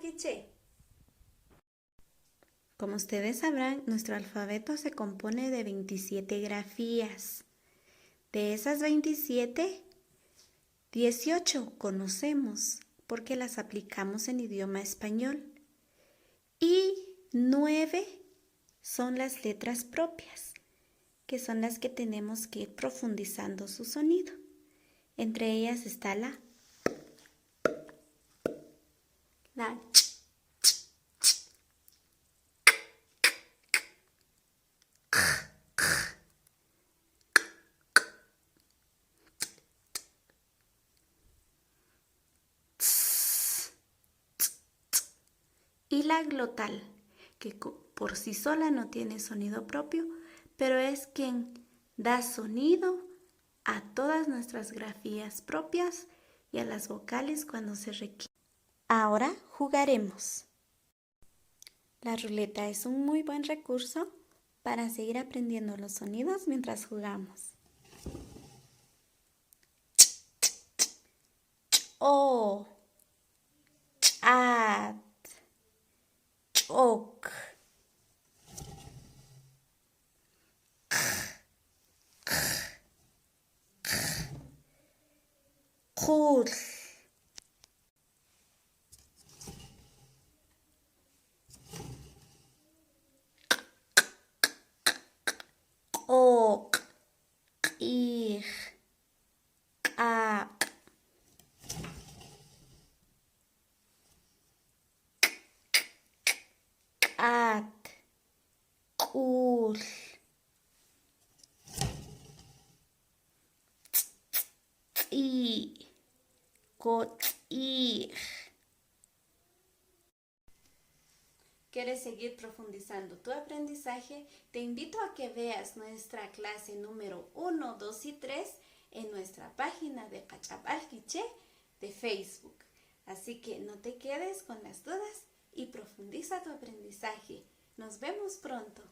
quiché. Como ustedes sabrán, nuestro alfabeto se compone de 27 grafías. De esas 27, 18 conocemos porque las aplicamos en idioma español. Y 9 son las letras propias, que son las que tenemos que ir profundizando su sonido. Entre ellas está la ch, y la glotal, que por sí sola no tiene sonido propio, pero es quien da sonido a todas nuestras grafías propias y a las vocales cuando se requiere. Ahora jugaremos. La ruleta es un muy buen recurso para seguir aprendiendo los sonidos mientras jugamos. O, chat, choc, jul, ok, ij, aq, at, kul, tsi, kotzij. ¿Quieres seguir profundizando tu aprendizaje? Te invito a que veas nuestra clase número 1, 2 y 3 en nuestra página de Cachapal Quiché de Facebook. Así que no te quedes con las dudas y profundiza tu aprendizaje. Nos vemos pronto.